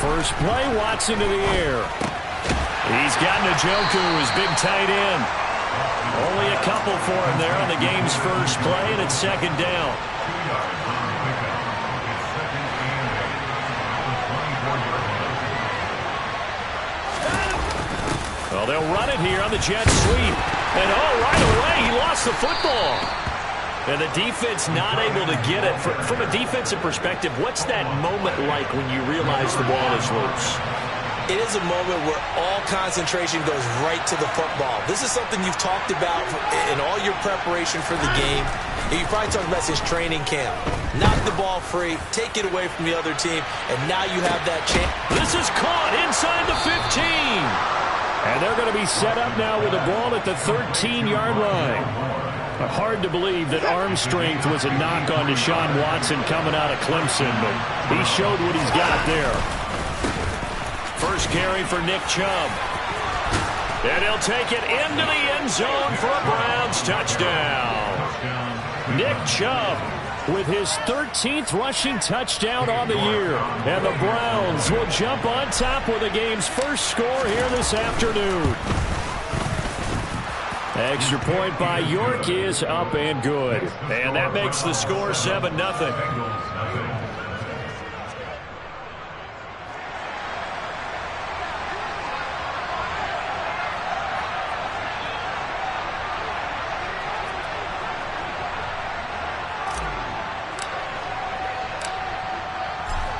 First play, Watson to the air. He's got Njoku, his big tight end. Only a couple for him there on the game's first play, and it's second down. Well, they'll run it here on the jet sweep. And, right away, he lost the football. And the defense not able to get it. From a defensive perspective, what's that moment like when you realize the ball is loose? It is a moment where all concentration goes right to the football. This is something you've talked about in all your preparation for the game. And you probably talked about this training camp. Knock the ball free, take it away from the other team, and now you have that chance. This is caught inside the 15. And they're going to be set up now with the ball at the 13-yard line. Hard to believe that arm strength was a knock on Deshaun Watson coming out of Clemson, but he showed what he's got there. First carry for Nick Chubb. And he'll take it into the end zone for a Browns touchdown. Nick Chubb with his 13th rushing touchdown on the year. And the Browns will jump on top with the game's first score here this afternoon. Extra point by York is up and good. And that makes the score 7-0.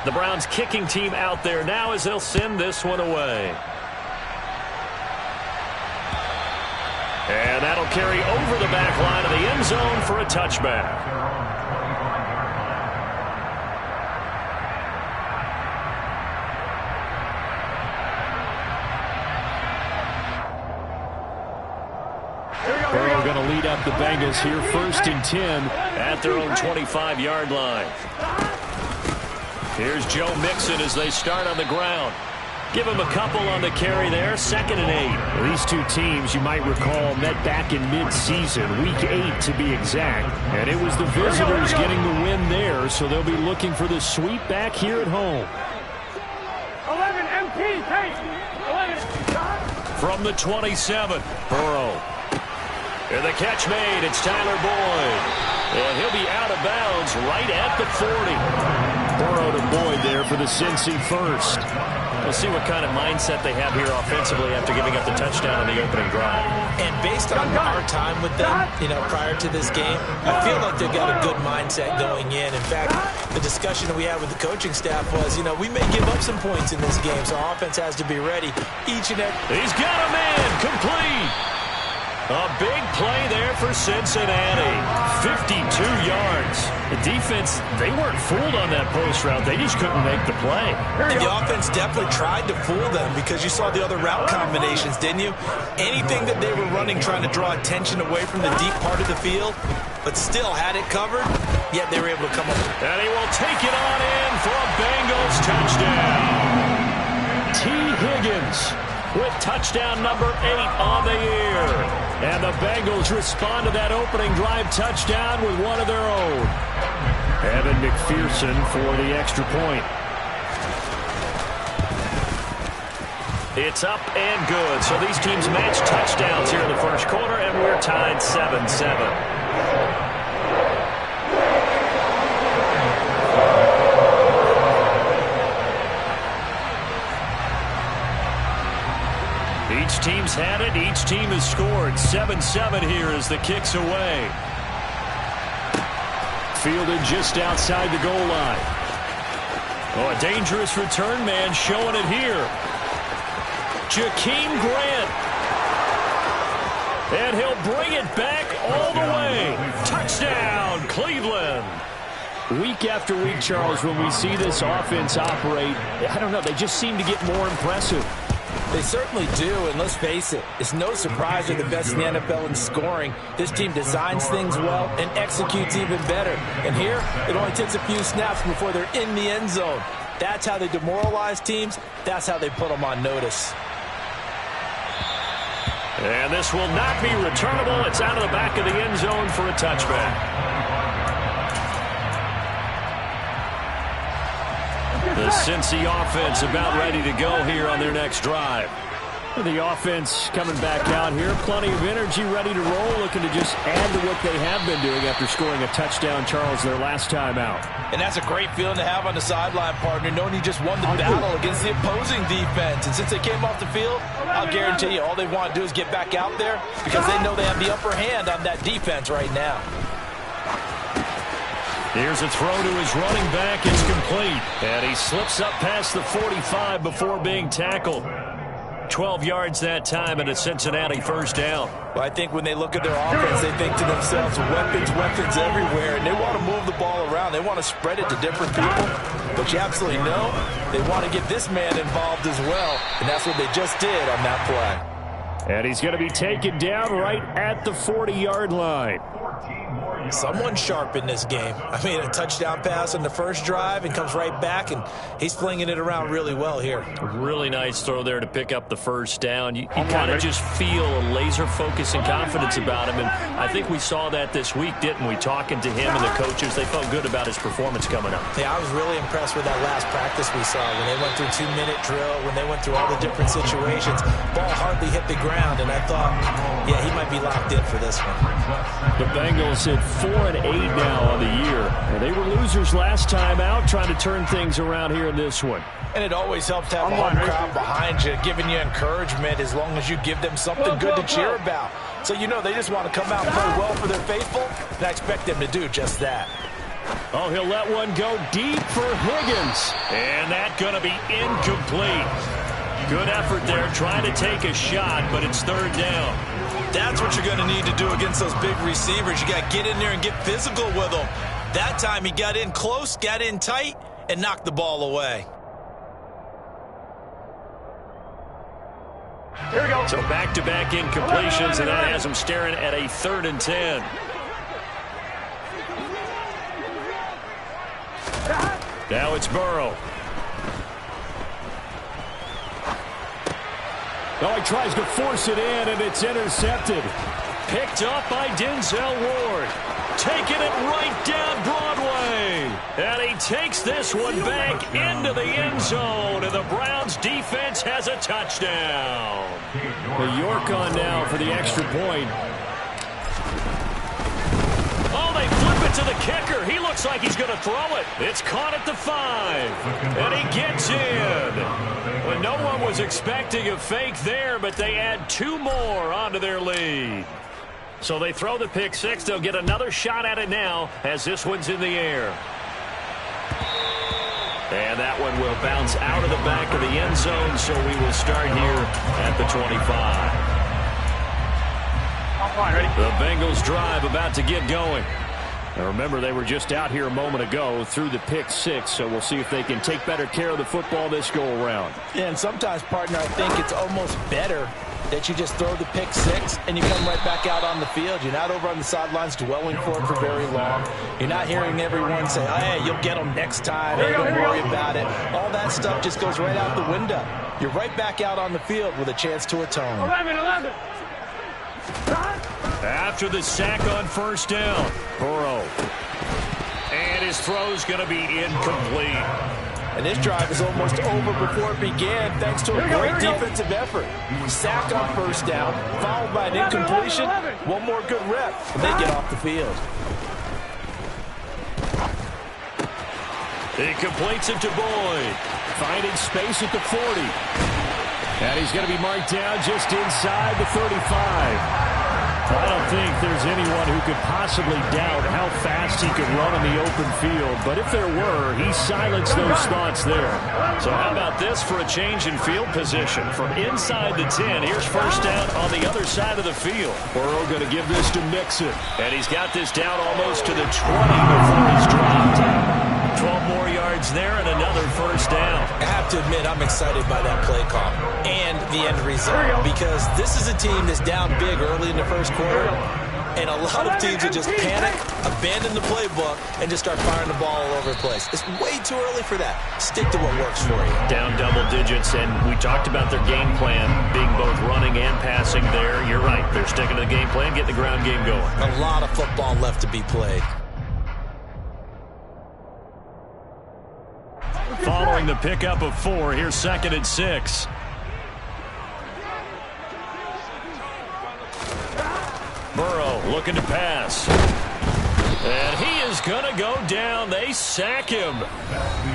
The Browns kicking team out there now as they'll send this one away. And that'll carry over the back line of the end zone for a touchback. Burrow going to lead up the Bengals here, 1st and 10 at their own 25-yard line. Here's Joe Mixon as they start on the ground. Give him a couple on the carry there, 2nd and 8. These two teams, you might recall, met back in mid-season, week 8 to be exact. And it was the visitors getting the win there, so they'll be looking for the sweep back here at home. 11 MP, hey! 11. From the 27, Burrow. And the catch made, it's Tyler Boyd. And he'll be out of bounds right at the 40. Burrow to Boyd there for the Cincy first. We'll see what kind of mindset they have here offensively after giving up the touchdown on the opening drive. And based on our time with them, prior to this game, I feel like they've got a good mindset going in. In fact, the discussion that we had with the coaching staff was, we may give up some points in this game, so our offense has to be ready each and every. He's got a man complete. A big play there for Cincinnati. 52 yards. The defense, they weren't fooled on that post route. They just couldn't make the play. And the offense definitely tried to fool them because you saw the other route combinations, didn't you? Anything that they were running trying to draw attention away from the deep part of the field, but still had it covered, yet they were able to come up. And he will take it on in for a Bengals touchdown. T. Higgins with touchdown number 8 on the year. And the Bengals respond to that opening drive touchdown with one of their own. Evan McPherson for the extra point. It's up and good. So these teams match touchdowns here in the first quarter, and we're tied 7-7. Each team's had it. Each team has scored. 7-7 here as the kick's away. Fielded just outside the goal line. Oh, a dangerous return man showing it here. Jakeem Grant. And he'll bring it back all the way. Touchdown, Cleveland. Week after week, Charles, when we see this offense operate, I don't know, they just seem to get more impressive. They certainly do, and let's face it, it's no surprise they're the best in the NFL in scoring. This team designs things well and executes even better. And here, it only takes a few snaps before they're in the end zone. That's how they demoralize teams. That's how they put them on notice. And this will not be returnable. It's out of the back of the end zone for a touchback. The Cincy offense about ready to go here on their next drive. The offense coming back out here. Plenty of energy, ready to roll, looking to just add to what they have been doing after scoring a touchdown, Charles, their last time out. And that's a great feeling to have on the sideline, partner, knowing you just won the battle against the opposing defense. And since they came off the field, I'll guarantee you all they want to do is get back out there because they know they have the upper hand on that defense right now. Here's a throw to his running back. It's complete. And he slips up past the 45 before being tackled. 12 yards that time and a Cincinnati first down. Well, I think when they look at their offense, they think to themselves, weapons everywhere, and they want to move the ball around. They want to spread it to different people, but you absolutely know they want to get this man involved as well, and that's what they just did on that play. And he's going to be taken down right at the 40-yard line. Someone sharp in this game. I mean, a touchdown pass on the first drive and comes right back, and he's flinging it around really well here. Really nice throw there to pick up the first down. You kind of just feel a laser focus and confidence about him, and I think we saw that this week, didn't we? Talking to him and the coaches, they felt good about his performance coming up. Yeah, I was really impressed with that last practice we saw when they went through 2-minute drill, when they went through all the different situations. Ball hardly hit the ground, and I thought, yeah, he might be locked in for this one. The Bengals hit 4-8 now on the year. And they were losers last time out, trying to turn things around here in this one. And it always helps to have a home crowd behind you, giving you encouragement as long as you give them something good to cheer about. So you know they just want to come out and play well for their faithful, and I expect them to do just that. Oh, he'll let one go deep for Higgins. And that's going to be incomplete. Good effort there, trying to take a shot, but it's third down. That's what you're going to need to do against those big receivers. You got to get in there and get physical with them. That time he got in close, got in tight, and knocked the ball away. Here we go. So back-to-back incompletions, and that has him staring at a 3rd and 10. Now it's Burrow. Oh, he tries to force it in, and it's intercepted. Picked up by Denzel Ward. Taking it right down Broadway. And he takes this one back into the end zone, and the Browns defense has a touchdown. The York on now for the extra point. Oh, they flip it to the kicker. He looks like he's going to throw it. It's caught at the 5. And he gets in. Well, no one was expecting a fake there, but they add 2 more onto their lead. So they throw the pick 6. They'll get another shot at it now as this one's in the air. And that one will bounce out of the back of the end zone, so we will start here at the 25. The Bengals drive about to get going. Now remember, they were just out here a moment ago through the pick 6, so we'll see if they can take better care of the football this go-around. Yeah, and sometimes, partner, I think it's almost better that you just throw the pick 6 and you come right back out on the field. You're not over on the sidelines dwelling for it for very long. You're not hearing everyone say, oh, hey, you'll get them next time. Hey, don't worry about it. All that stuff just goes right out the window. You're right back out on the field with a chance to atone. 11. After the sack on first down, Burrow. And his throw's going to be incomplete. And this drive is almost over before it began thanks to a great defensive effort. Sack on first down, followed by an incompletion. One more good rep, and they get off the field. He completes it to Boyd. Finding space at the 40. And he's going to be marked down just inside the 35. I don't think there's anyone who could possibly doubt how fast he could run on the open field. But if there were, he silenced those thoughts there. So how about this for a change in field position? From inside the 10, here's first down on the other side of the field. Burrow going to give this to Mixon. And he's got this down almost to the 20 before he's dropped. 12 more yards there and another first down. I have to admit, I'm excited by that play call and the end result because this is a team that's down big early in the first quarter, and a lot of teams would just panic, abandon the playbook, and just start firing the ball all over the place. It's way too early for that. Stick to what works for you. Down double digits, and we talked about their game plan being both running and passing there. You're right. They're sticking to the game plan, getting the ground game going. A lot of football left to be played. following the pickup of 4. Here's 2nd and 6. Burrow looking to pass. And he is going to go down. They sack him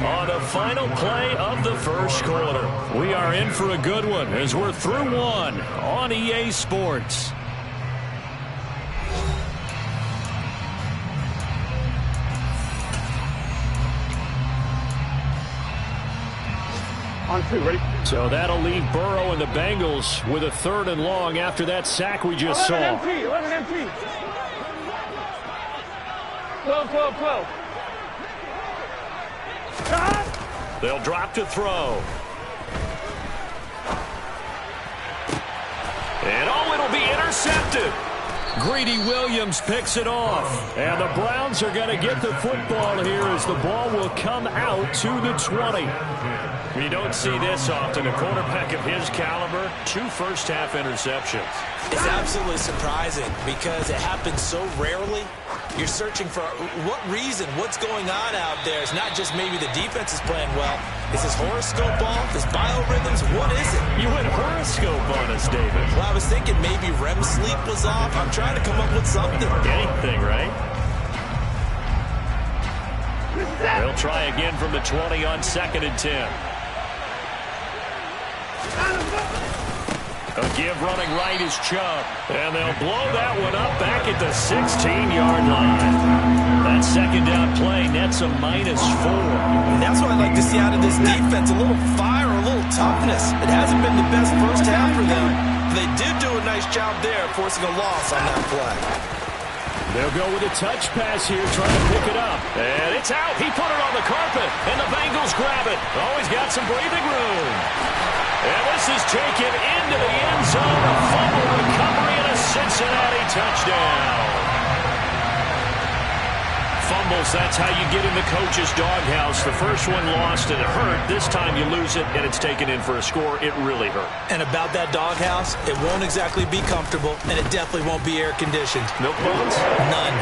on the final play of the first quarter. We are in for a good one as we're through one on EA Sports. On 2, ready? So that'll leave Burrow and the Bengals with a 3rd and long after that sack we just saw. 11 MT. 12. They'll drop to throw. And it'll be intercepted. Greedy Williams picks it off. And the Browns are going to get the football here as the ball will come out to the 20. You don't see this often. A quarterback of his caliber, 2 first-half interceptions. It's absolutely surprising because it happens so rarely. You're searching for what reason, what's going on out there. It's not just maybe the defense is playing well. Is this horoscope off? Is biorhythms? What is it? You went horoscope on us, David. Well, I was thinking maybe REM sleep was off. I'm trying to come up with something. Anything, right? They'll try again from the 20 on 2nd and 10. A give running right is Chubb. And they'll blow that one up back at the 16-yard line. That second down play nets a -4. And that's what I like to see out of this defense. A little fire, a little toughness. It hasn't been the best first half for them. They did do a nice job there, forcing a loss on that play. They'll go with a touch pass here, trying to pick it up. And it's out. He put it on the carpet, and the Bengals grab it. Always got some breathing room. And this is taken into the end zone. A fumble recovery and a Cincinnati touchdown. Fumbles, that's how you get in the coach's doghouse. The first one lost and it hurt. This time you lose it and it's taken in for a score. It really hurt. And about that doghouse, it won't exactly be comfortable, and it definitely won't be air-conditioned. Milk bones? None.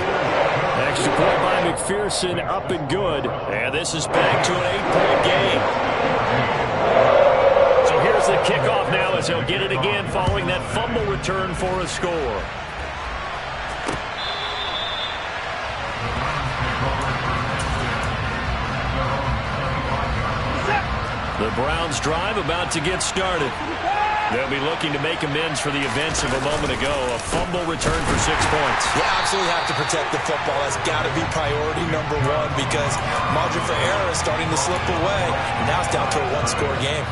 Extra point by McPherson, up and good. And this is back to an 8-point game. So here's the kickoff now as they'll get it again following that fumble return for a score. The Browns drive about to get started. They'll be looking to make amends for the events of a moment ago. A fumble return for 6 points. You absolutely have to protect the football. That's got to be priority number 1 because margin for error is starting to slip away. And now it's down to a 1-score game.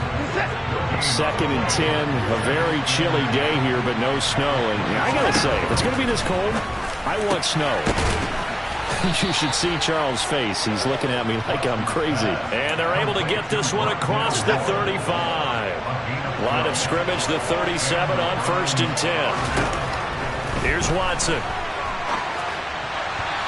2nd and 10. A very chilly day here, but no snow. And I got to say, if it's going to be this cold, I want snow. You should see Charles' face. He's looking at me like I'm crazy. And they're able to get this one across the 35. Line of scrimmage, the 37 on 1st and 10. Here's Watson.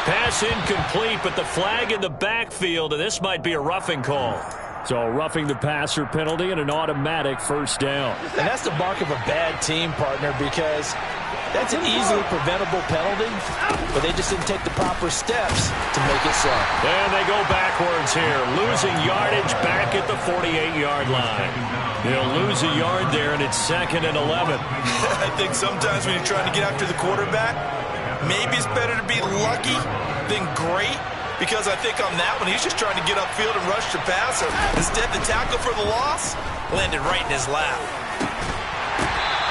Pass incomplete, but the flag in the backfield, and this might be a roughing call. So roughing the passer penalty and an automatic first down. And that's the mark of a bad team, partner, because that's an easily preventable penalty, but they just didn't take the proper steps to make it so. And they go backwards here, losing yardage back at the 48-yard line. They'll lose a yard there, and it's 2nd and 11. I think sometimes when you're trying to get after the quarterback, maybe it's better to be lucky than great, because I think on that one, he's just trying to get upfield and rush the passer. Instead, the tackle for the loss landed right in his lap.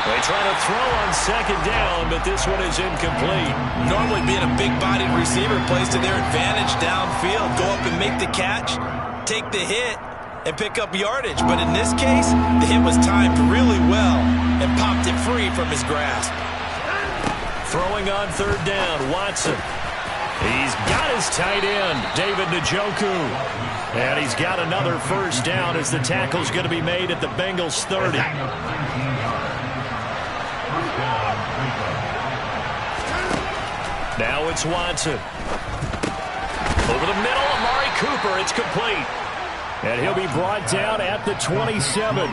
They try to throw on 2nd down, but this one is incomplete. Normally being a big-bodied receiver plays to their advantage downfield. Go up and make the catch, take the hit, and pick up yardage. But in this case, the hit was timed really well and popped it free from his grasp. Throwing on 3rd down, Watson. He's got his tight end, David Njoku. And he's got another first down as the tackle's going to be made at the Bengals 30. Now it's Watson. Over the middle, Amari Cooper. It's complete. And he'll be brought down at the 27.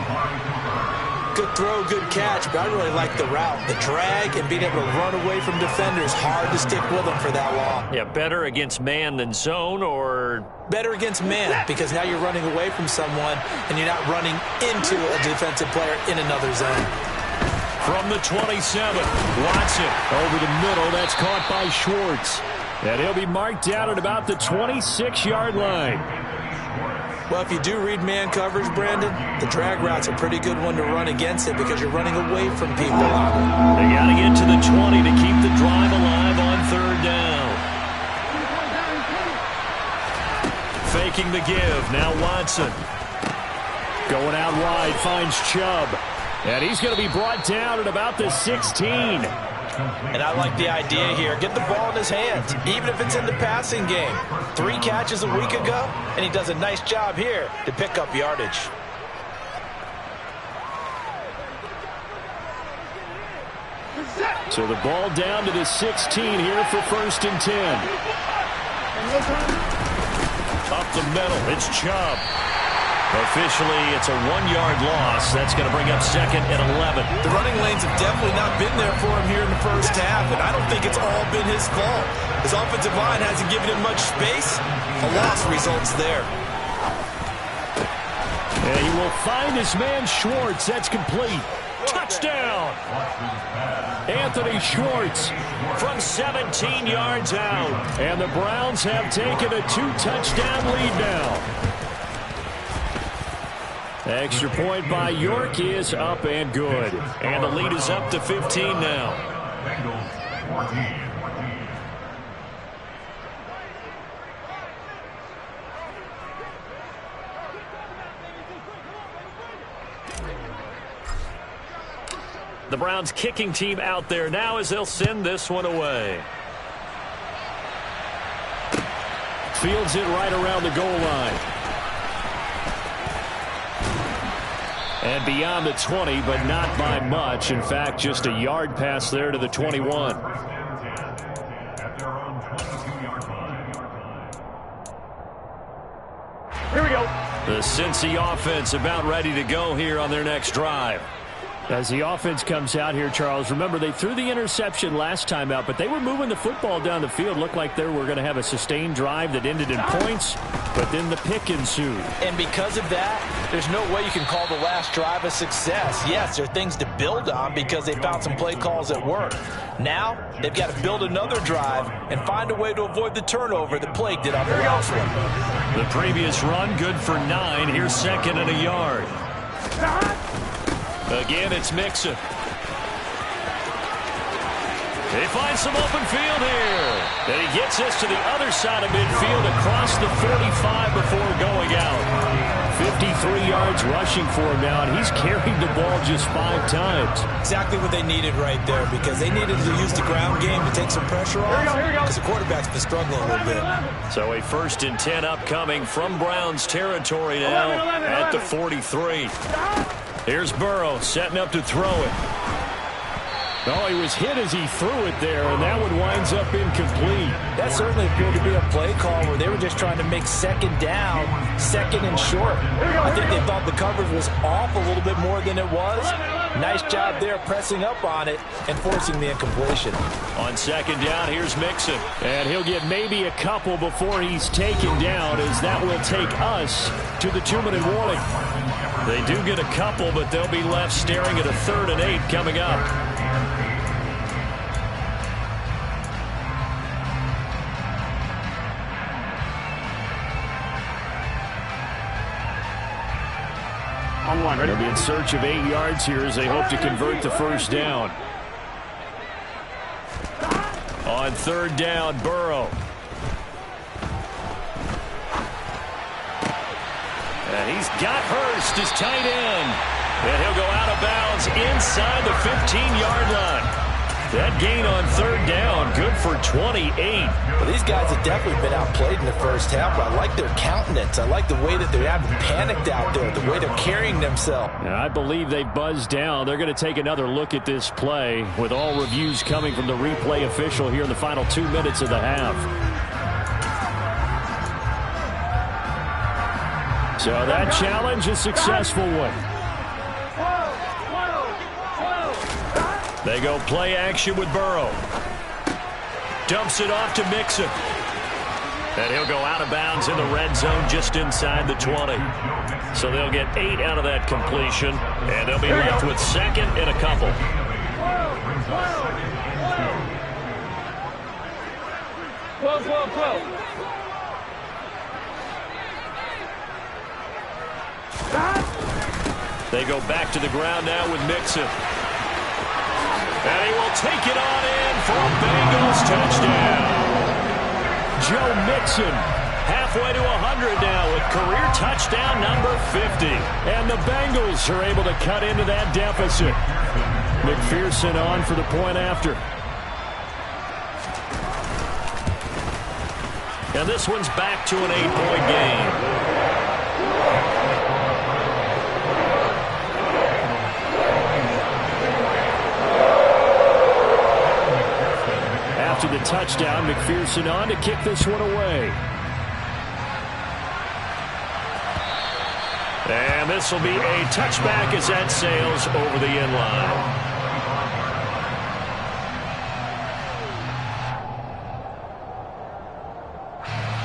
Good throw, good catch, but I really like the route. The drag and being able to run away from defenders, hard to stick with them for that long. Yeah, better against man than zone, or? Better against man, because now you're running away from someone and you're not running into a defensive player in another zone. From the 27, Watson over the middle. That's caught by Schwartz. And he'll be marked down at about the 26-yard line. Well, if you do read man coverage, Brandon, the drag route's a pretty good one to run against it because you're running away from people on it. They got to get to the 20 to keep the drive alive on third down. Faking the give. Now Watson. Going out wide, finds Chubb. And he's going to be brought down at about the 16. And I like the idea here. Get the ball in his hands, even if it's in the passing game. 3 catches a week ago, and he does a nice job here to pick up yardage. So the ball down to the 16 here for 1st and 10. Up the middle, it's Chubb. Officially, it's a 1-yard loss. That's going to bring up 2nd and 11. The running lanes have definitely not been there for him here in the first half, and I don't think it's all been his fault. His offensive line hasn't given him much space. A loss results there. And he will find his man Schwartz. That's complete. Touchdown! Anthony Schwartz from 17 yards out. And the Browns have taken a 2-touchdown lead now. Extra point by York is up and good. And the lead is up to 15 now. The Browns kicking team out there now as they'll send this one away. Fields it right around the goal line. And beyond the 20, but not by much. In fact, just a yard pass there to the 21. Here we go. The Cincy offense about ready to go here on their next drive. As the offense comes out here, Charles, remember they threw the interception last time out, but they were moving the football down the field. Looked like they were going to have a sustained drive that ended in points, but then the pick ensued. And because of that, there's no way you can call the last drive a success. Yes, there are things to build on because they found some play calls that work. Now, they've got to build another drive and find a way to avoid the turnover that plagued it on the last one. The previous run, good for 9. Here's 2nd and a yard. Again, it's Mixon. They find some open field here. And he gets us to the other side of midfield across the 45 before going out. 53 yards rushing for him now, and he's carried the ball just 5 times. Exactly what they needed right there, because they needed to use the ground game to take some pressure off, because the quarterback's been struggling a little bit. So a 1st and 10 upcoming from Browns territory now at the 43. Here's Burrow setting up to throw it. Oh, he was hit as he threw it there, and that one winds up incomplete. That certainly appeared to be a play call where they were just trying to make 2nd down, 2nd and short. I think they thought the coverage was off a little bit more than it was. Nice job there pressing up on it and forcing the incompletion. On 2nd down, here's Mixon. And he'll get maybe a couple before he's taken down, as that will take us to the 2-minute warning. They do get a couple, but they'll be left staring at a 3rd and 8 coming up. On one, ready? They'll be in search of 8 yards here as they hope to convert the 1st down. On 3rd down, Burrow. And he's got Hurst as tight end. And he'll go out of bounds inside the 15-yard line. That gain on 3rd down, good for 28. Well, these guys have definitely been outplayed in the first half, but I like their countenance. I like the way that they're having panicked out there, the way they're carrying themselves. And I believe they buzzed down. They're going to take another look at this play, with all reviews coming from the replay official here in the final 2 minutes of the half. So that challenge, a successful one. They go play action with Burrow. Dumps it off to Mixon. And he'll go out of bounds in the red zone just inside the 20. So they'll get 8 out of that completion, and they'll be left with second and a couple. They go back to the ground now with Mixon. And he will take it on in for a Bengals touchdown. Joe Mixon halfway to 100 now with career touchdown number 50. And the Bengals are able to cut into that deficit. McPherson on for the point after. And this one's back to an 8-point game. After the touchdown, McPherson on to kick this one away. And this will be a touchback as that sails over the end line.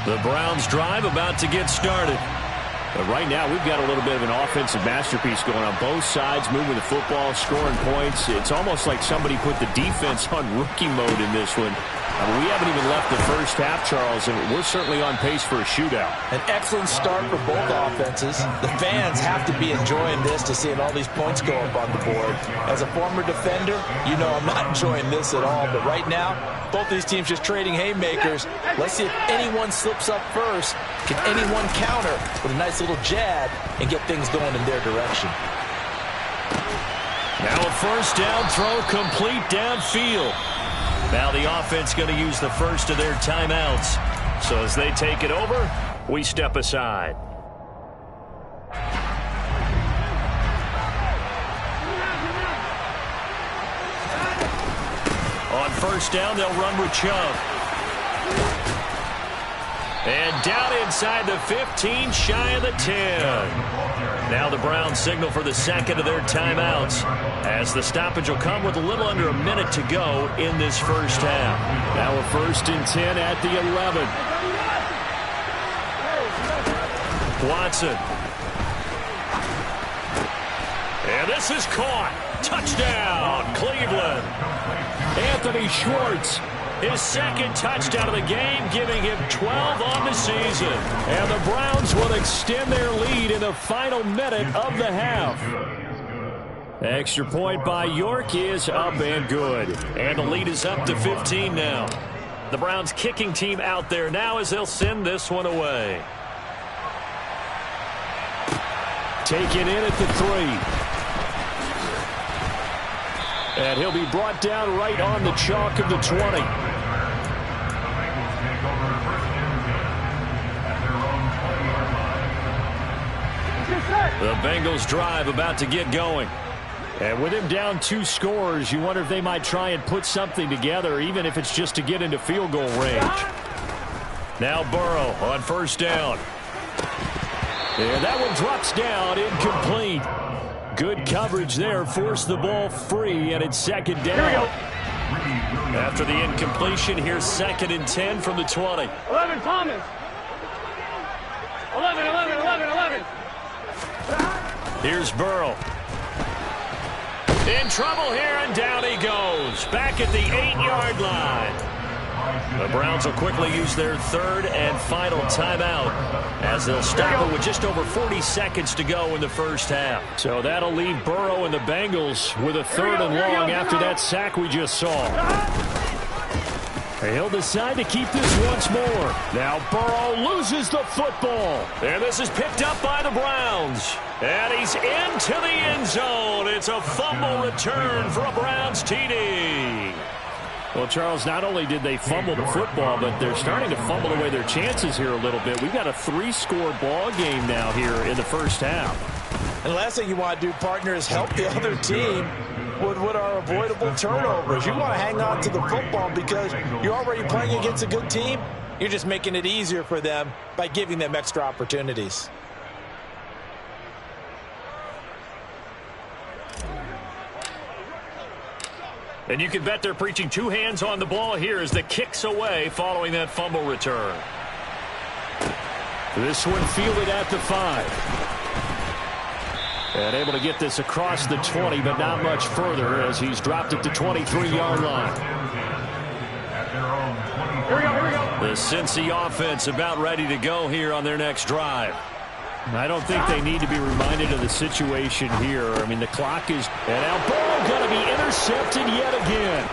The Browns drive about to get started. But right now, we've got a little bit of an offensive masterpiece going on both sides, moving the football, scoring points. It's almost like somebody put the defense on rookie mode in this one. We haven't even left the first half, Charles, and we're certainly on pace for a shootout. An excellent start for both offenses. The fans have to be enjoying this to seeing all these points go up on the board. As a former defender, you know I'm not enjoying this at all. But right now, both these teams just trading haymakers. Let's see if anyone slips up first. Can anyone counter with a nice little jab and get things going in their direction? Now a first down throw complete downfield. Now the offense going to use the first of their timeouts. So as they take it over, we step aside. On first down, they'll run with Chubb. And down inside the 15, shy of the 10. Now the Browns signal for the second of their timeouts, as the stoppage will come with a little under a minute to go in this first half. Now a 1st and 10 at the 11. Watson. And this is caught. Touchdown, Cleveland. Anthony Schwartz. His second touchdown of the game, giving him 12 on the season. And the Browns will extend their lead in the final minute of the half. Extra point by York is up and good. And the lead is up to 15 now. The Browns kicking team out there now as they'll send this one away. Taken in at the 3. And he'll be brought down right on the chalk of the 20. The Bengals drive about to get going. And with him down 2 scores, you wonder if they might try and put something together, even if it's just to get into field goal range. Now Burrow on first down. And that one drops down, incomplete. Good coverage there, forced the ball free, and it's second down. After the incompletion, here's 2nd and 10 from the 20. 11, Thomas. 11. Here's Burrow. In trouble here, and down he goes. Back at the 8-yard line. The Browns will quickly use their 3rd and final timeout, as they'll stop it with just over 40 seconds to go in the first half. So that'll leave Burrow and the Bengals with a 3rd and long after that sack we just saw. He'll decide to keep this once more. Now Burrow loses the football. And this is picked up by the Browns. And he's into the end zone. It's a fumble return for a Browns TD. Well, Charles, not only did they fumble the football, but they're starting to fumble away their chances here a little bit. We've got a 3-score ball game now here in the first half. And the last thing you want to do, partner, is help the other team with what are avoidable turnovers. You want to hang on to the football because you're already playing against a good team. You're just making it easier for them by giving them extra opportunities. And you can bet they're preaching two hands on the ball here as the kick's away following that fumble return. This one fielded at the 5. And able to get this across the 20, but not much further as he's dropped it to 23-yard line. Here we go. The Cincy offense about ready to go here on their next drive. I don't think they need to be reminded of the situation here. I mean, the clock is... And now ball going to be intercepted yet again.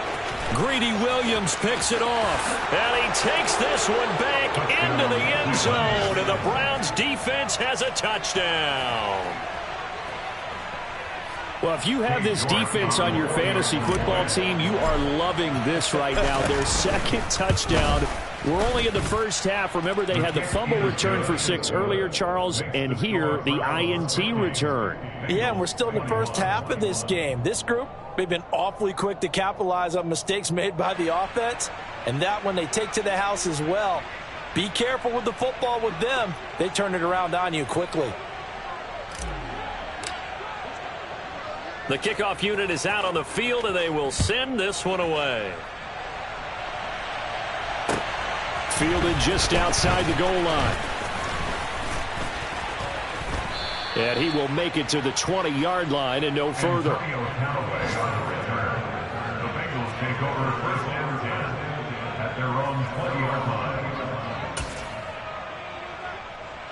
Greedy Williams picks it off. And he takes this one back into the end zone. And the Browns defense has a touchdown. Well, if you have this defense on your fantasy football team, you are loving this right now. Their second touchdown. We're only in the first half. Remember, they had the fumble return for 6 earlier, Charles, and here the INT return. Yeah, and we're still in the first half of this game. This group, they've been awfully quick to capitalize on mistakes made by the offense, and that one they take to the house as well. Be careful with the football with them. They turn it around on you quickly. The kickoff unit is out on the field, and they will send this one away. Fielded just outside the goal line. And he will make it to the 20-yard line and no further. The Bengals take over first and 10 at their own 20-yard line.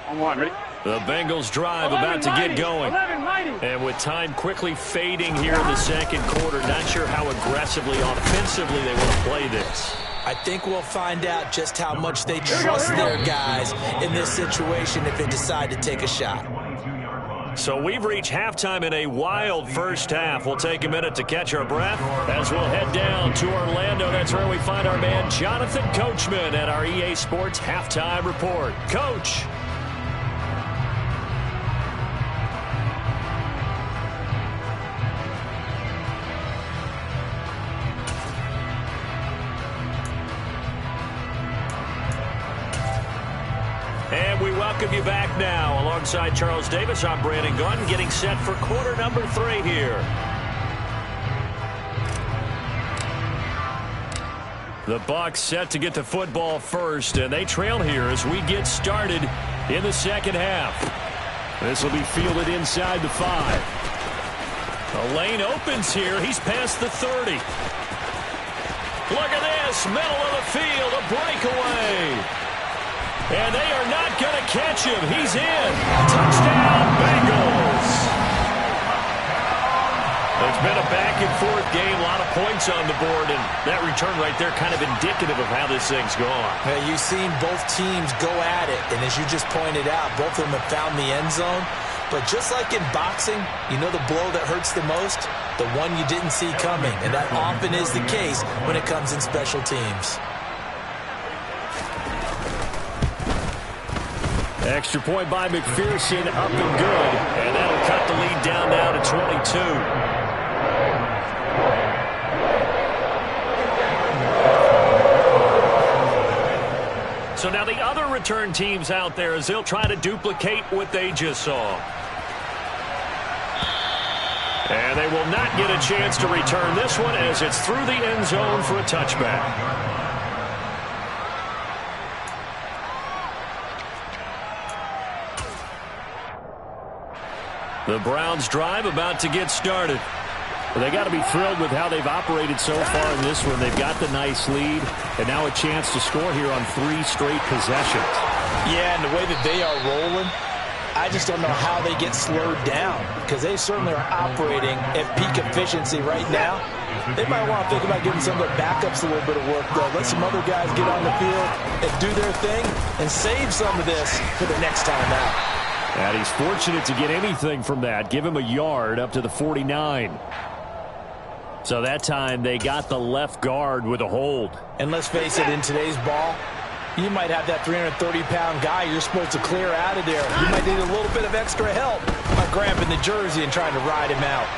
On one, ready? The Bengals drive about to get going. And with time quickly fading here in the second quarter, not sure how aggressively, offensively they want to play this. I think we'll find out just how much they trust their guys in this situation if they decide to take a shot. So we've reached halftime in a wild first half. We'll take a minute to catch our breath as we'll head down to Orlando. That's where we find our man Jonathan Coachman at our EA Sports Halftime Report. Coach. And we welcome you back now. Alongside Charles Davis, I'm Brandon Gunn, getting set for quarter number 3 here. The Bucs set to get the football first, and they trail here as we get started in the second half. This will be fielded inside the 5. The lane opens here. He's past the 30. Look at this, middle of the field, a breakaway. And they are not going to catch him. He's in. Touchdown, Bengals. It's been a back-and-forth game, a lot of points on the board, and that return right there kind of indicative of how this thing's gone. You've seen both teams go at it, and as you just pointed out, both of them have found the end zone. But just like in boxing, you know the blow that hurts the most? The one you didn't see coming, and that often is the case when it comes in special teams. Extra point by McPherson, up and good. And that'll cut the lead down now to 22. So now the other return teams out there as they'll try to duplicate what they just saw. And they will not get a chance to return this one as it's through the end zone for a touchback. The Browns drive about to get started. Well, they got to be thrilled with how they've operated so far in this one. They've got the nice lead, and now a chance to score here on 3 straight possessions. Yeah, and the way that they are rolling, I just don't know how they get slowed down because they certainly are operating at peak efficiency right now. They might want to think about giving some of their backups a little bit of work, though. Let some other guys get on the field and do their thing and save some of this for the next time out. And he's fortunate to get anything from that. Give him a yard up to the 49. So that time they got the left guard with a hold. And let's face it, in today's ball, you might have that 330-pound guy you're supposed to clear out of there. You might need a little bit of extra help by grabbing the jersey and trying to ride him out.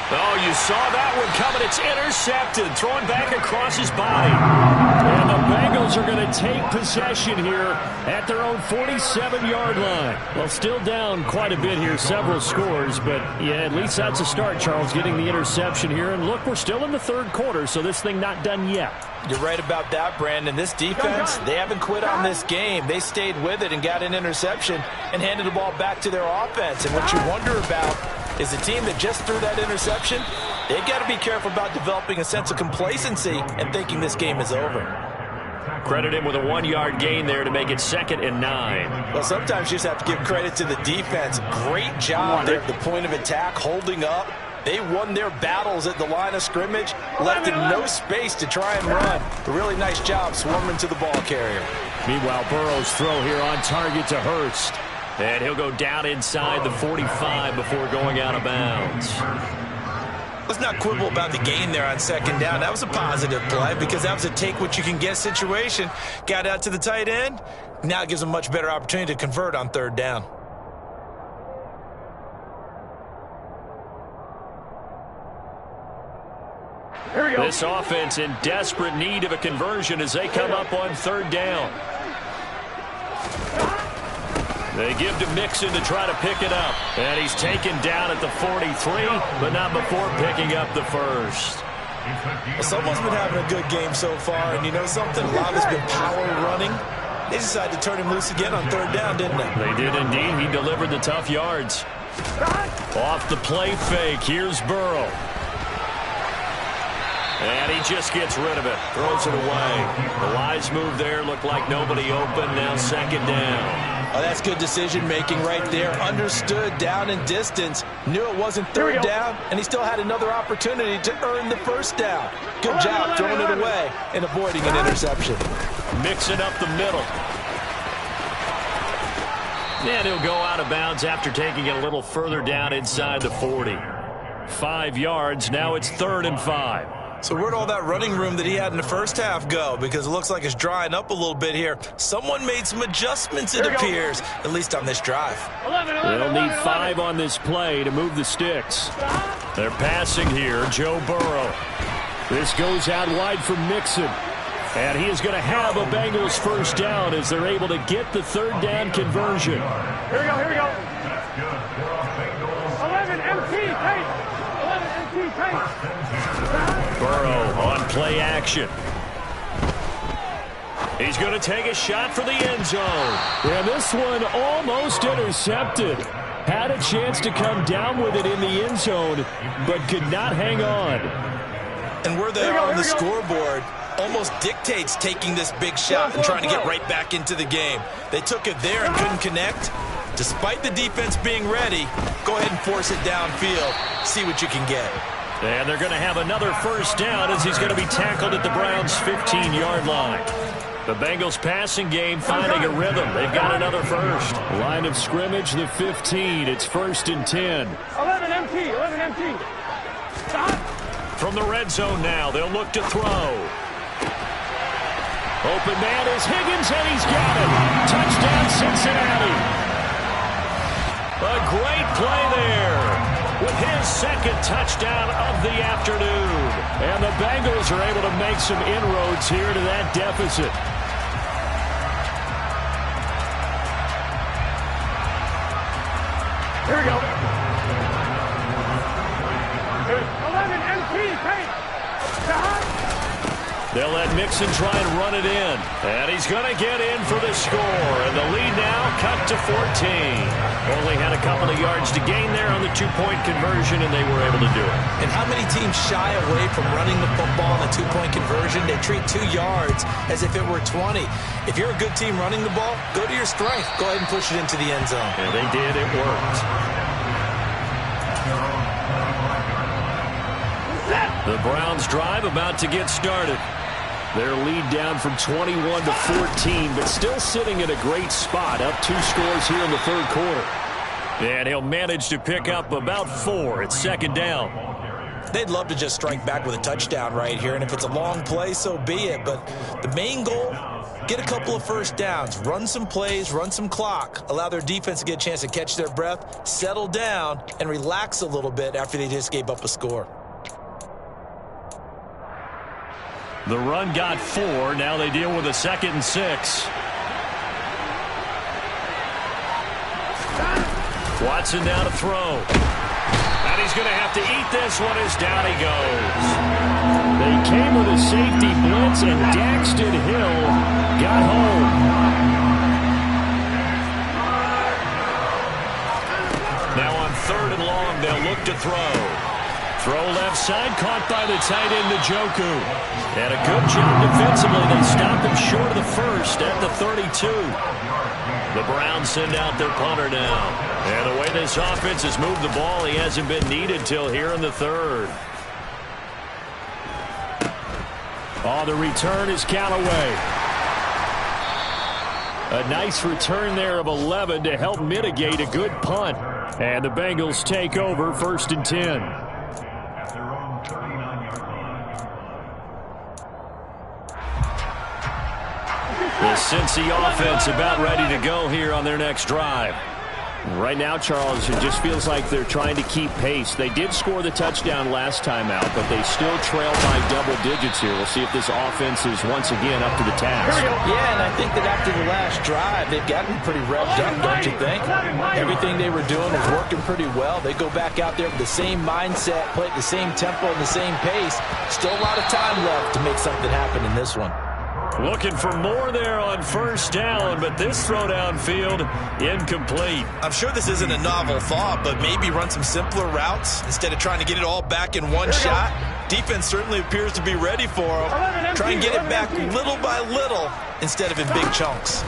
Oh, you saw that one coming. It's intercepted. Thrown back across his body. And the Bengals are going to take possession here at their own 47-yard line. Well, still down quite a bit here, several scores. But, yeah, at least that's a start, Charles, getting the interception here. And, look, we're still in the third quarter, so this thing not done yet. You're right about that, Brandon. This defense, they haven't quit on this game. They stayed with it and got an interception and handed the ball back to their offense. And what you wonder about is the team that just threw that interception, they've got to be careful about developing a sense of complacency and thinking this game is over. Credit him with a 1-yard gain there to make it 2nd and 9. Well, sometimes you just have to give credit to the defense. Great job there at the point of attack, holding up. They won their battles at the line of scrimmage, left in no space to try and run. A really nice job swarming to the ball carrier. Meanwhile, Burrow's throw here on target to Hurst. And he'll go down inside the 45 before going out of bounds. Let's not quibble about the gain there on 2nd down. That was a positive play because that was a take-what-you-can-get situation. Got out to the tight end. Now it gives them a much better opportunity to convert on 3rd down. This offense in desperate need of a conversion as they come up on 3rd down. They give to Mixon to try to pick it up. And he's taken down at the 43, but not before picking up the first. Well, someone's been having a good game so far, and you know something? A lot has been power running. They decided to turn him loose again on 3rd down, didn't they? They did indeed. He delivered the tough yards. Off the play fake, here's Burrow. And he just gets rid of it, throws it away. The wise move there, looked like nobody open, now 2nd down. Oh, that's good decision-making right there. Understood down and distance. Knew it wasn't 3rd down, and he still had another opportunity to earn the 1st down. Good job throwing it away and avoiding an interception. Mixing up the middle. And he'll go out of bounds after taking it a little further down inside the 40. 5 yards, now it's 3rd and 5. So where'd all that running room that he had in the first half go? Because it looks like it's drying up a little bit here. Someone made some adjustments, it appears, at least on this drive. They'll need 5 on this play to move the sticks. They're passing here, Joe Burrow. This goes out wide for Mixon. And he is going to have a Bengals 1st down as they're able to get the 3rd down conversion. Here we go. 11 MT, pace. 11 MT, pace. Burrow on play action. He's going to take a shot for the end zone. And this one almost intercepted. Had a chance to come down with it in the end zone, but could not hang on. And where they are on the scoreboard almost dictates taking this big shot and trying to get right back into the game. They took it there and couldn't connect. Despite the defense being ready, go ahead and force it downfield. See what you can get. And they're going to have another 1st down as he's going to be tackled at the Browns' 15-yard line. The Bengals passing game finding a rhythm. They've got another 1st. Line of scrimmage, the 15. It's 1st and 10. 11 MT. Stop. From the red zone now, they'll look to throw. Open man is Higgins, and he's got it. Touchdown, Cincinnati. A great play there with his 2nd touchdown of the afternoon. And the Bengals are able to make some inroads here to that deficit. Here we go. 11 MT, pace. They'll let Mixon try and run it in. And he's going to get in for the score. And the lead now cut to 14. Only had a couple of yards to gain there on the 2-point conversion, and they were able to do it. And how many teams shy away from running the football on the 2-point conversion? They treat 2 yards as if it were 20. If you're a good team running the ball, go to your strength. Go ahead and push it into the end zone. And they did. It worked. The Browns drive about to get started. Their lead down from 21 to 14, but still sitting in a great spot, up 2 scores here in the 3rd quarter. And he'll manage to pick up about 4 at 2nd down. They'd love to just strike back with a touchdown right here, and if it's a long play, so be it. But the main goal, get a couple of first downs, run some plays, run some clock, allow their defense to get a chance to catch their breath, settle down, and relax a little bit after they just gave up a score. The run got 4. Now they deal with a 2nd and 6. Watson now to throw. And he's going to have to eat this one as down he goes. They came with a safety blitz, and Daxton Hill got home. Now on 3rd and long, they'll look to throw. Throw left side, caught by the tight end, Njoku. And a good job defensively. They stop him short of the first at the 32. The Browns send out their punter now. And the way this offense has moved the ball, he hasn't been needed till here in the 3rd. Oh, the return is Callaway. A nice return there of 11 to help mitigate a good punt. And the Bengals take over 1st and 10. At their own 39-yard line. The Cincy offense about ready to go here on their next drive. Right now, Charles, it just feels like they're trying to keep pace. They did score the touchdown last time out, but they still trail by double digits here. We'll see if this offense is once again up to the task. Yeah, and I think that after the last drive, they've gotten pretty revved up, don't you think? Everything they were doing was working pretty well. They go back out there with the same mindset, play at the same tempo and the same pace. Still a lot of time left to make something happen in this one. Looking for more there on 1st down, but this throw downfield incomplete. I'm sure this isn't a novel thought, but maybe run some simpler routes instead of trying to get it all back in one shot. Defense certainly appears to be ready for them. Try and get it back little by little instead of in big chunks.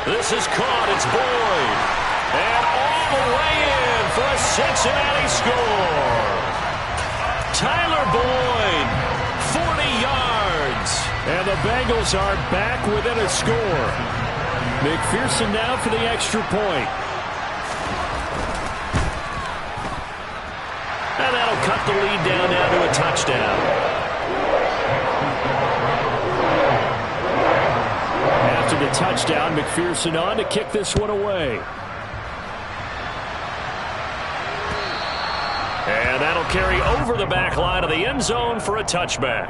This is caught. It's Boyd. And all the way in for a Cincinnati score. Tyler Boyd, 40 yards. And the Bengals are back within a score. McPherson now for the extra point. And that'll cut the lead down now to a touchdown. After the touchdown, McPherson on to kick this one away. And that'll carry over the back line of the end zone for a touchback.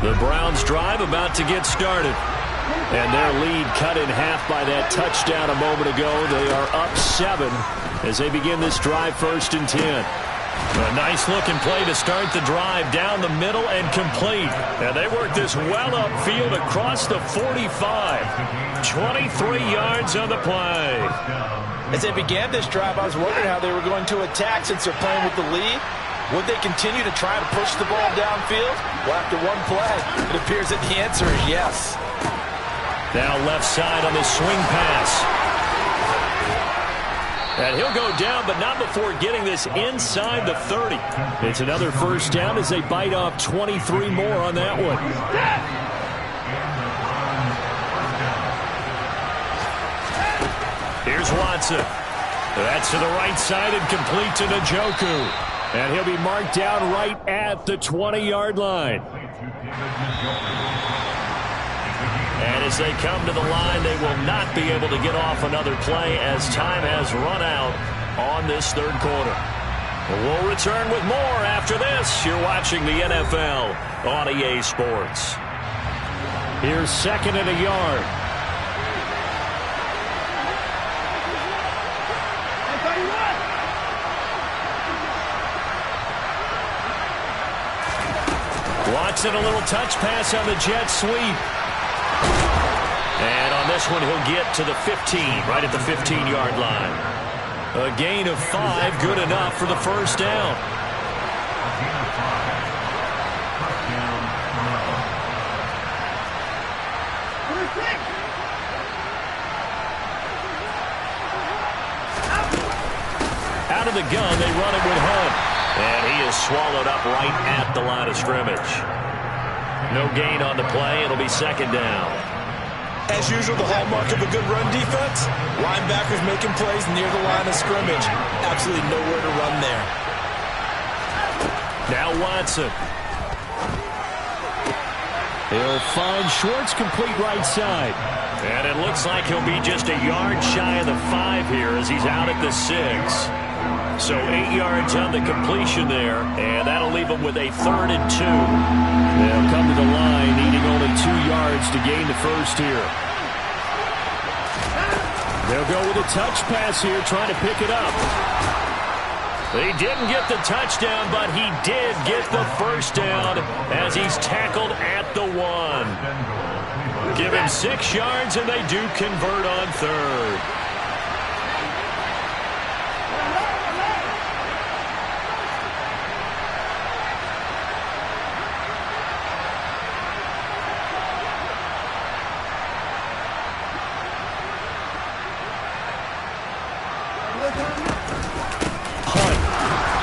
The Browns drive about to get started. And their lead cut in half by that touchdown a moment ago. They are up 7 as they begin this drive 1st and 10. A nice-looking play to start the drive down the middle and complete. And they work this well upfield across the 45. 23 yards on the play. As they began this drive, I was wondering how they were going to attack since they're playing with the lead. Would they continue to try to push the ball downfield? Well, after one play, it appears that the answer is yes. Now left side on the swing pass. And he'll go down, but not before getting this inside the 30. It's another 1st down as they bite off 23 more on that one. Here's Watson. That's to the right side and complete to Njoku. And he'll be marked down right at the 20-yard line. And as they come to the line, they will not be able to get off another play as time has run out on this 3rd quarter. We'll return with more after this. You're watching the NFL on EA Sports. Here's 2nd and a yard. Watson, a little touch pass on the jet sweep. And on this one, he'll get to the 15, right at the 15-yard line. A gain of 5, good enough for the 1st down. Out of the gun, they run it with Hunt. And he is swallowed up right at the line of scrimmage. No gain on the play. It'll be 2nd down. As usual, the hallmark of a good run defense, linebackers making plays near the line of scrimmage. Absolutely nowhere to run there. Now Watson. He'll find Schwartz complete right side. And it looks like he'll be just a yard shy of the 5 here as he's out at the 6. So 8 yards on the completion there, and that'll leave him with a 3rd and 2. They'll come to the line, needing only 2 yards to gain the first here. They'll go with a touch pass here, trying to pick it up. He didn't get the touchdown, but he did get the first down as he's tackled at the 1. Give him 6 yards, and they do convert on 3rd.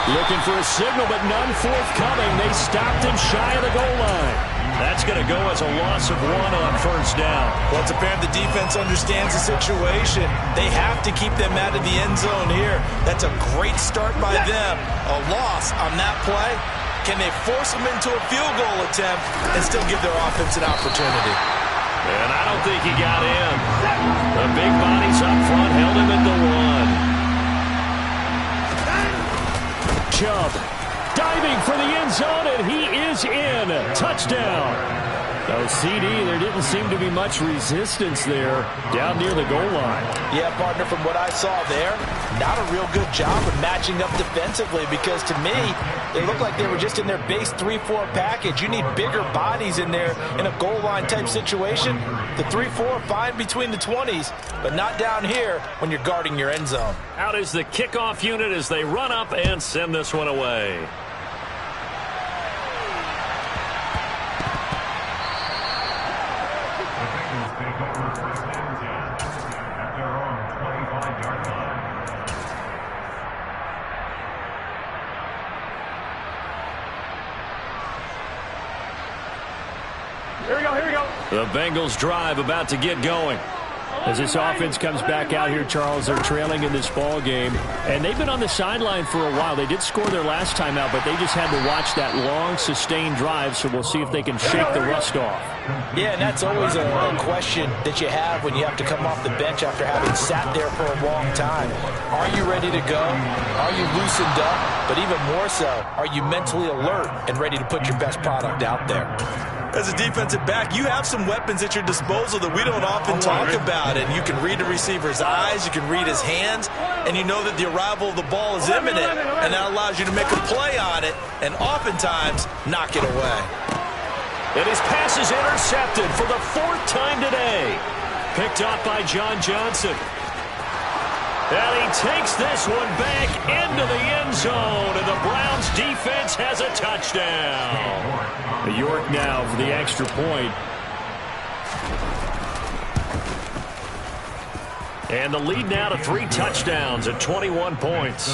Looking for a signal, but none forthcoming. They stopped him shy of the goal line. That's going to go as a loss of 1 on first down. Well, it's apparent the defense understands the situation. They have to keep them out of the end zone here. That's a great start by them. A loss on that play. Can they force them into a field goal attempt and still give their offense an opportunity? And I don't think he got in. The big bodies up front held him at the 1. Chubb diving for the end zone, and he is in. Touchdown. So CD, there didn't seem to be much resistance there down near the goal line. Yeah, partner, from what I saw there, not a real good job of matching up defensively because to me, they looked like they were just in their base 3-4 package. You need bigger bodies in there in a goal line type situation. The 3-4 fine between the 20s, but not down here when you're guarding your end zone. Out is the kickoff unit as they run up and send this one away. The Bengals drive about to get going. As this offense comes back out here, Charles, they're trailing in this ball game, and they've been on the sideline for a while. They did score their last time out, but they just had to watch that long, sustained drive, so we'll see if they can shake the rust off. Yeah, and that's always a question that you have when you have to come off the bench after having sat there for a long time. Are you ready to go? Are you loosened up? But even more so, are you mentally alert and ready to put your best product out there? As a defensive back, you have some weapons at your disposal that we don't often talk about. And you can read the receiver's eyes, you can read his hands, and you know that the arrival of the ball is imminent, and that allows you to make a play on it and oftentimes knock it away. And his pass is intercepted for the 4th time today. Picked up by John Johnson. And he takes this one back into the end zone, and the Browns defense has a touchdown. York now for the extra point. And the lead now to 3 touchdowns at 21 points.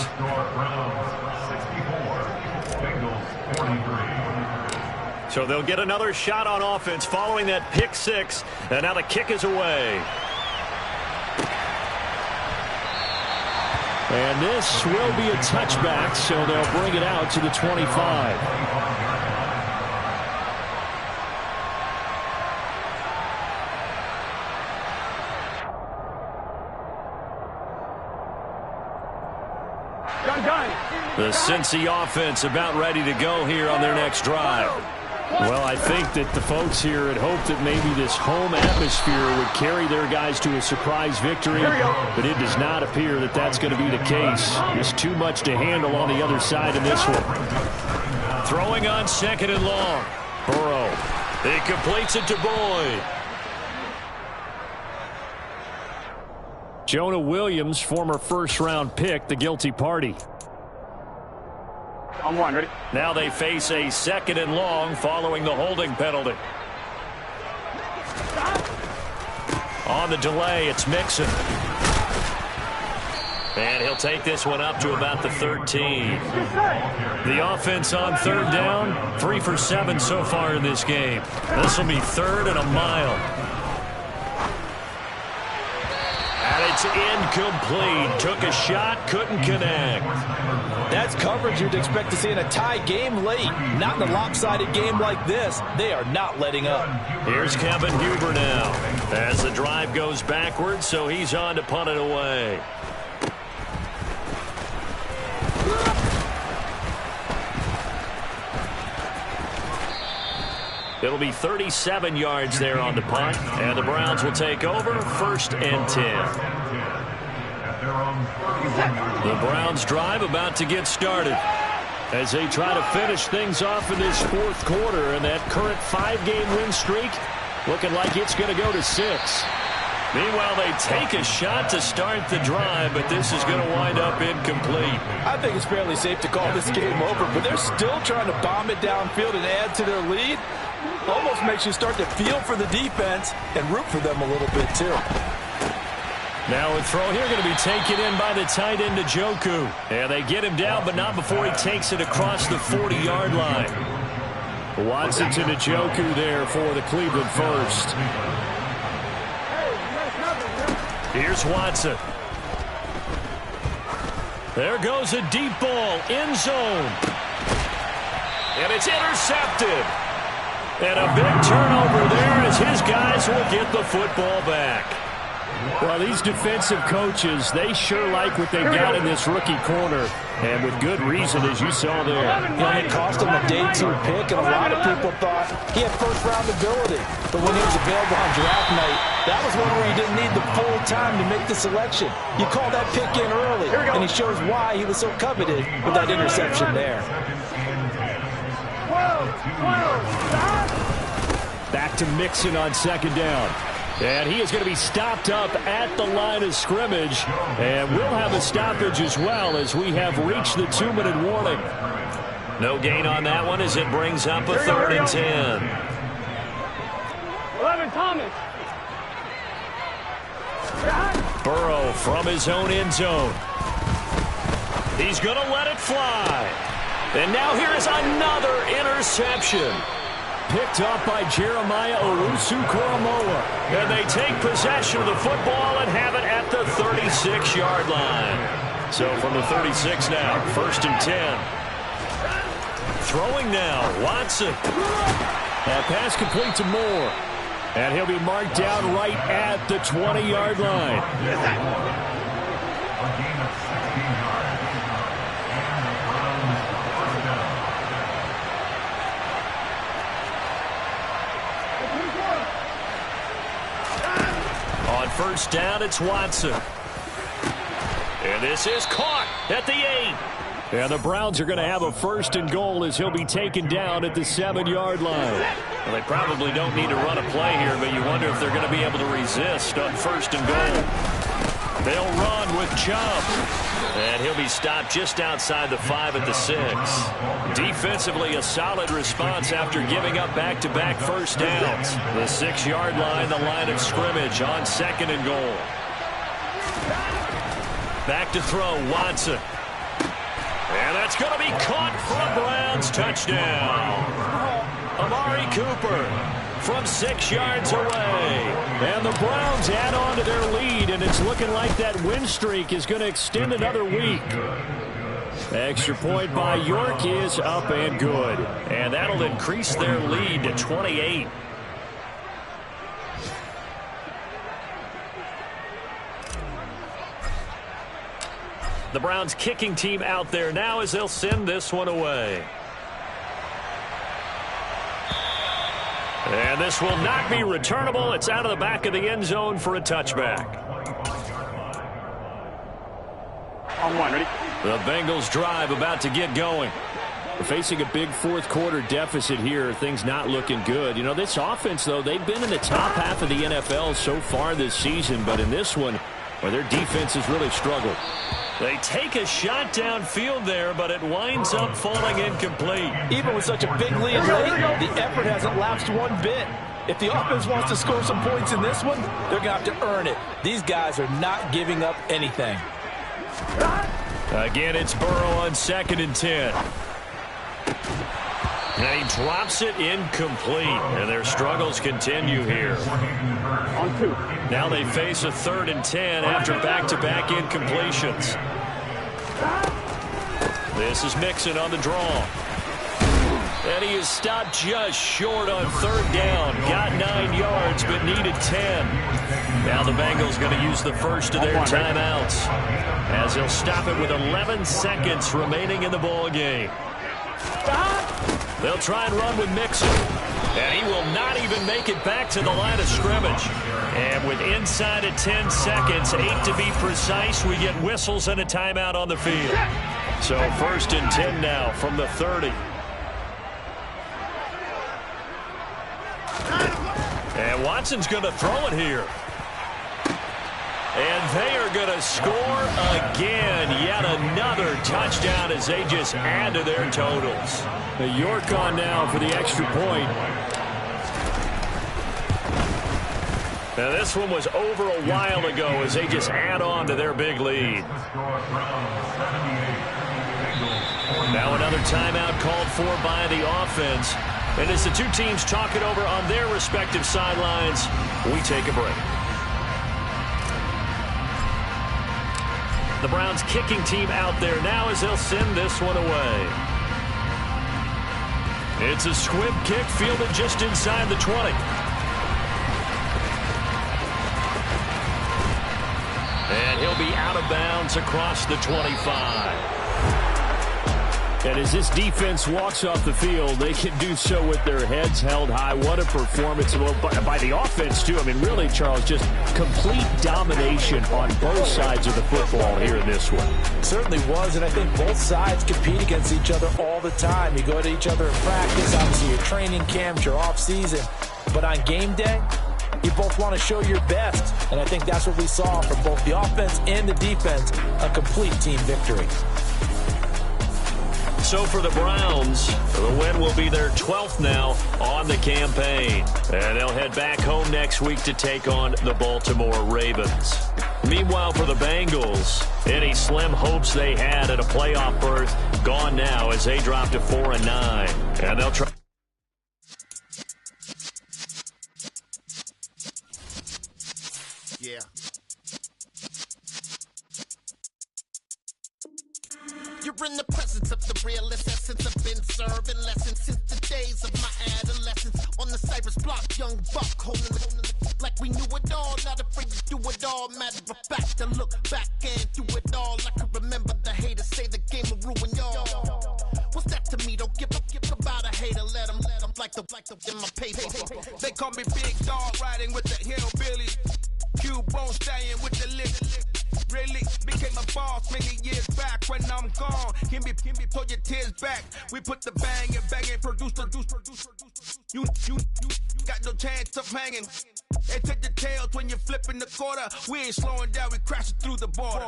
So they'll get another shot on offense following that pick 6. And now the kick is away. And this will be a touchback, so they'll bring it out to the 25. The Cincy offense about ready to go here on their next drive. Well, I think that the folks here had hoped that maybe this home atmosphere would carry their guys to a surprise victory, but it does not appear that that's going to be the case. There's too much to handle on the other side in this one. Throwing on 2nd and long. Burrow. He completes it to Boyd. Jonah Williams, former first-round pick, the guilty party. On 1, ready? Now they face a 2nd and long following the holding penalty. On the delay, it's Mixon. And he'll take this one up to about the 13. The offense on 3rd down, 3 for 7 so far in this game. This will be 3rd and a mile. is incomplete. Took a shot, couldn't connect. That's coverage you'd expect to see in a tie game late. Not in a lopsided game like this. They are not letting up. Here's Kevin Huber now. As the drive goes backwards, so he's on to punt it away. It'll be 37 yards there on the punt, and the Browns will take over 1st and 10. The Browns drive about to get started as they try to finish things off in this 4th quarter, and that current 5-game win streak looking like it's going to go to 6. Meanwhile, they take a shot to start the drive, but this is going to wind up incomplete. I think it's fairly safe to call this game over, but they're still trying to bomb it downfield and add to their lead. Almost makes you start to feel for the defense and root for them a little bit, too. Now a throw here going to be taken in by the tight end Njoku. And they get him down, but not before he takes it across the 40-yard line. Watson to Njoku there for the Cleveland first. Here's Watson. There goes a deep ball, end zone. And it's intercepted. And a big turnover there as his guys will get the football back. Well, these defensive coaches, they sure like what they've got in this rookie corner, and with good reason, as you saw there. It cost him a day 2 pick, and a lot of people thought he had first-round ability. But when he was available on draft night, that was one where he didn't need the full time to make the selection. You call that pick in early, and he shows why he was so coveted with that interception there. Back to Mixon on 2nd down. And he is going to be stopped up at the line of scrimmage. And we'll have a stoppage as well as we have reached the 2-minute warning. No gain on that one as it brings up a 3rd and 10. 11, Thomas. Burrow from his own end zone. He's going to let it fly. And now here is another interception. Picked up by Jeremiah Owusu-Koramoah. And they take possession of the football and have it at the 36-yard line. So from the 36 now, 1st and 10. Throwing now, Watson. That pass complete to Moore. And he'll be marked down right at the 20-yard line. On 1st down, it's Watson. And this is caught at the 8. And the Browns are going to have a 1st and goal as he'll be taken down at the 7-yard line. Well, they probably don't need to run a play here, but you wonder if they're going to be able to resist on 1st and goal. They'll run with Chubb. And he'll be stopped just outside the 5 at the 6. Defensively, a solid response after giving up back-to-back first downs. The 6-yard line, the line of scrimmage on 2nd and goal. Back to throw, Watson. And that's going to be caught for a Browns touchdown. Amari Cooper from 6 yards away. And the Browns add on to their lead, and it's looking like that win streak is going to extend another week. Extra point by York is up and good. And that'll increase their lead to 28. The Browns kicking team out there now as they'll send this one away. And this will not be returnable. It's out of the back of the end zone for a touchback. On 1, ready? The Bengals drive about to get going. We're facing a big 4th quarter deficit here. Things not looking good. You know, this offense, though, they've been in the top half of the NFL so far this season. But in this one, well, their defense has really struggled. They take a shot downfield there, but it winds up falling incomplete. Even with such a big lead late, the effort hasn't lapsed one bit. If the offense wants to score some points in this one, they're going to have to earn it. These guys are not giving up anything. Again, it's Burrow on 2nd and 10. And he drops it incomplete. And their struggles continue here. On 2. Now they face a 3rd and 10 after back-to-back incompletions. This is Mixon on the draw. And he is stopped just short on 3rd down. Got 9 yards, but needed 10. Now the Bengals going to use the first of their timeouts, as he'll stop it with 11 seconds remaining in the ball game. They'll try and run with Mixon. And he will not even make it back to the line of scrimmage. And with inside of 10 seconds, 8 to be precise, we get whistles and a timeout on the field. So 1st and 10 now from the 30. And Watson's going to throw it here. And they are going to score again. Yet another touchdown as they just add to their totals. York on now for the extra point. Now this one was over a while ago as they just add on to their big lead. Now another timeout called for by the offense. And as the two teams talk it over on their respective sidelines, we take a break. The Browns kicking team out there now as they'll send this one away. It's a squib kick fielded just inside the 20. And he'll be out of bounds across the 25. And as this defense walks off the field, they can do so with their heads held high. What a performance by the offense, too. I mean, really, Charles, just complete domination on both sides of the football here in this one. Certainly was, and I think both sides compete against each other all the time. You go to each other in practice, obviously your training camps, your off-season. But on game day, you both want to show your best. And I think that's what we saw from both the offense and the defense, a complete team victory. So for the Browns, the win will be their 12th now on the campaign. And they'll head back home next week to take on the Baltimore Ravens. Meanwhile, for the Bengals, any slim hopes they had at a playoff berth gone now as they drop to 4-9. And they'll try. Yeah. You're in the presence of the realest essence. I've been serving lessons since the days of my adolescence. On the Cypress block, young buck holding it like we knew it all. Not afraid to do it all. Matter of fact, to look back and do it all. I can remember the haters say the game will ruin y'all. What's that to me? Don't give about a hater. Let them like the in my paper. They call me Big Dog, riding with the hillbillies. Cubone staying with the lick. Really became a boss many years back. When I'm gone, can me pull your tears back. We put the bang and produce. You got no chance of hanging. They take the tails when you're flipping the quarter. We ain't slowing down, we crashing through the border.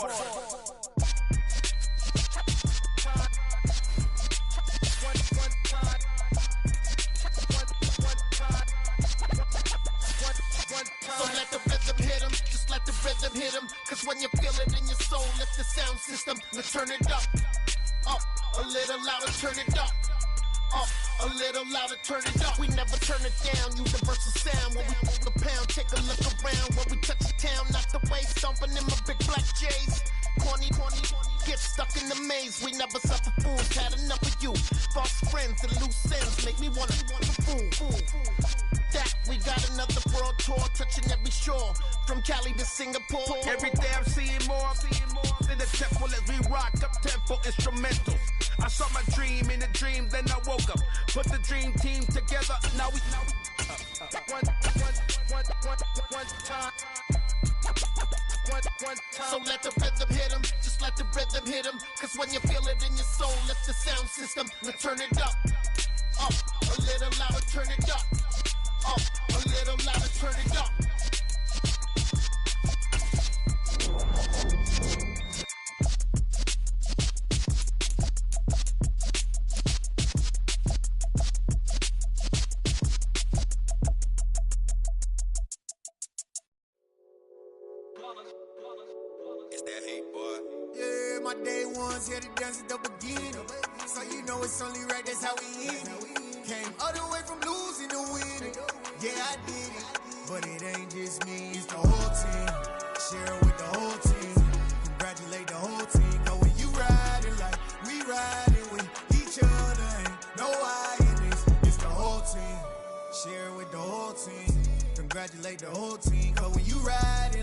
So let the rhythm hit him, just let the rhythm hit him. Cause when you feel it in your soul, lift the sound system, now turn it up. Up, a little louder, turn it up. Up, a little louder, turn it up. We never turn it down, universal sound. When we move the pound, take a look around. When we touch the town, not the way, stomping in my big black J's. Corny, get stuck in the maze. We never suffer fools, had enough of you. False friends and loose ends make me wanna fool. That we got another world tour, touching every shore, from Cali to Singapore. Every day I'm seeing more in the temple as we rock up tempo instrumentals. I saw my dream in a dream, then I woke up. Put the dream team together, now we one time. So let the rhythm hit him, just let the rhythm hit him. Cause when you feel it in your soul, lift the sound system, now turn it up. Up, a little louder, turn it up. Up, a little louder, turn it up. It's that hate, boy. Yeah, my day ones here to dance at the beginning. So you know it's only right, that's how we eat. all the way from losing to winning. Yeah, I did it, but it ain't just me, it's the whole team. Share it with the whole team. Congratulate the whole team. Cause when you riding like we riding with each other, ain't no I in this, it's the whole team. Share it with the whole team. Congratulate the whole team. Cause when you riding